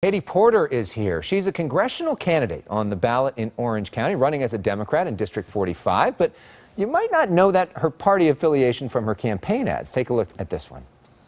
Katie Porter is here. She's a congressional candidate on the ballot in Orange County, running as a Democrat in District 45, but you might not know that her party affiliation from her campaign ads. Take a look at this one.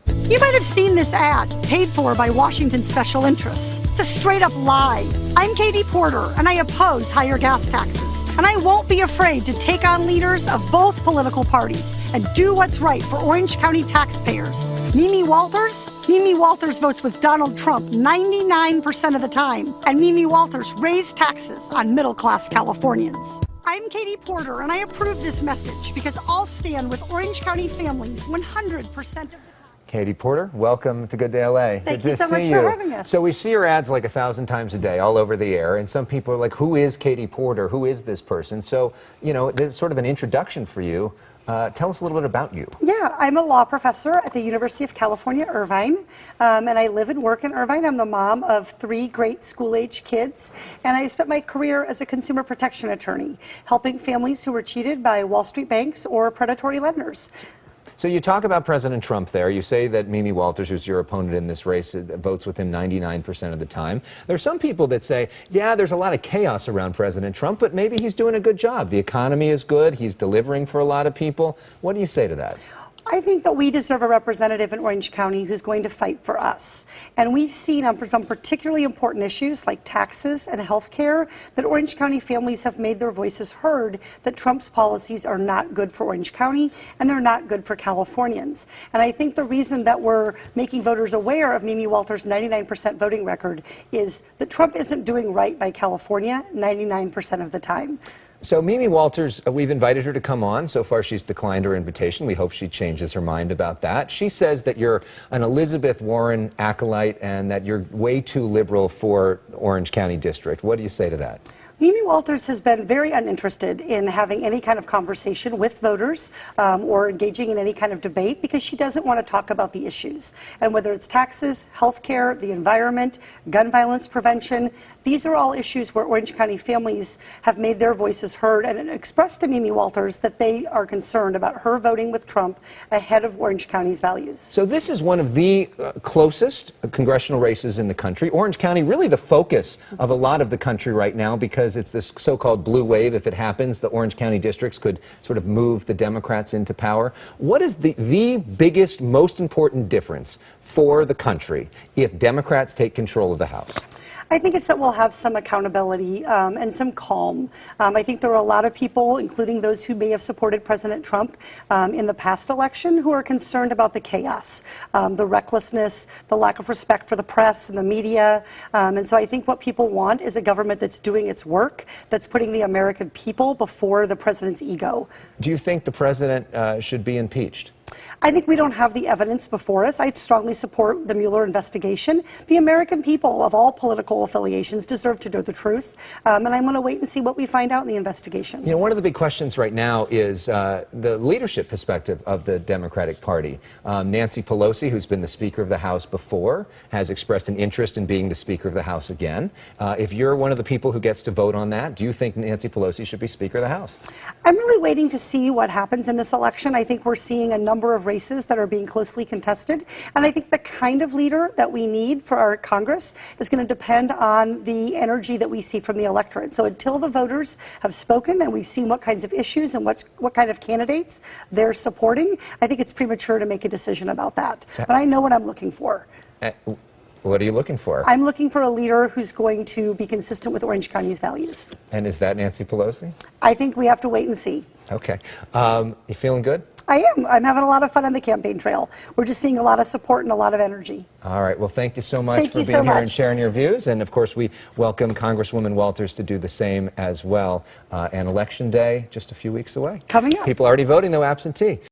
You might have seen this ad, paid for by Washington special interests. It's a straight-up lie. I'm Katie Porter, and I oppose higher gas taxes. And I won't be afraid to take on leaders of both political parties and do what's right for Orange County taxpayers. Mimi Walters? Mimi Walters votes with Donald Trump 99% of the time. And Mimi Walters raised taxes on middle-class Californians. I'm Katie Porter, and I approve this message because I'll stand with Orange County families 100% of the time. Katie Porter, welcome to Good Day LA. Thank you so much for having us. So we see your ads like 1,000 times a day all over the air, and some people are like, who is Katie Porter? Who is this person? So, you know, there's sort of an introduction for you. Tell us a little bit about you. Yeah, I'm a law professor at the University of California, Irvine, and I live and work in Irvine. I'm the mom of 3 great school-age kids, and I spent my career as a consumer protection attorney, helping families who were cheated by Wall Street banks or predatory lenders. So you talk about President Trump there. You say that Mimi Walters, who's your opponent in this race, votes with him 99% of the time. There are some people that say, yeah, there's a lot of chaos around President Trump, but maybe he's doing a good job. The economy is good. He's delivering for a lot of people. What do you say to that? I think that we deserve a representative in Orange County who's going to fight for us. And we've seen on some particularly important issues like taxes and health care that Orange County families have made their voices heard that Trump's policies are not good for Orange County and they're not good for Californians. And I think the reason that we're making voters aware of Mimi Walters' 99% voting record is that Trump isn't doing right by California 99% of the time. So Mimi Walters, we've invited her to come on. So far, she's declined our invitation. We hope she changes her mind about that. She says that you're an Elizabeth Warren acolyte and that you're way too liberal for Orange County District. What do you say to that? Mimi Walters has been very uninterested in having any kind of conversation with voters or engaging in any kind of debate because she doesn't want to talk about the issues. And whether it's taxes, health care, the environment, gun violence prevention, these are all issues where Orange County families have made their voices heard and expressed to Mimi Walters that they are concerned about her voting with Trump ahead of Orange County's values. So this is one of the closest congressional races in the country. Orange County, really the focus of a lot of the country right now because it's this so-called blue wave. If it happens, the Orange County districts could sort of move the Democrats into power. What is the biggest, most important difference for the country if Democrats take control of the House? I think it's that we'll have some accountability and some calm. I think there are a lot of people, including those who may have supported President Trump in the past election, who are concerned about the chaos, the recklessness, the lack of respect for the press and the media. And so I think what people want is a government that's doing its work, that's putting the American people before the president's ego. Do you think the president should be impeached? I think we don't have the evidence before us. I strongly support the Mueller investigation. The American people of all political affiliations deserve to know the truth, and I'm going to wait and see what we find out in the investigation. You know, one of the big questions right now is the leadership perspective of the Democratic Party. Nancy Pelosi, who's been the Speaker of the House before, has expressed an interest in being the Speaker of the House again. If you're one of the people who gets to vote on that, do you think Nancy Pelosi should be Speaker of the House? I'm really waiting to see what happens in this election. I think we're seeing a number of races that are being closely contested. And I think the kind of leader that we need for our Congress is going to depend on the energy that we see from the electorate. So until the voters have spoken and we've seen what kinds of issues and what kind of candidates they're supporting, I think it's premature to make a decision about that. But I know what I'm looking for. What are you looking for? I'm looking for a leader who's going to be consistent with Orange County's values. And is that Nancy Pelosi? I think we have to wait and see. Okay. You feeling good? I am. I'm having a lot of fun on the campaign trail. We're just seeing a lot of support and a lot of energy. All right. Well, thank you so much for being here and sharing your views. And, of course, we welcome Congresswoman Walters to do the same as well. And Election Day, just a few weeks away. Coming up. People already voting, though, absentee.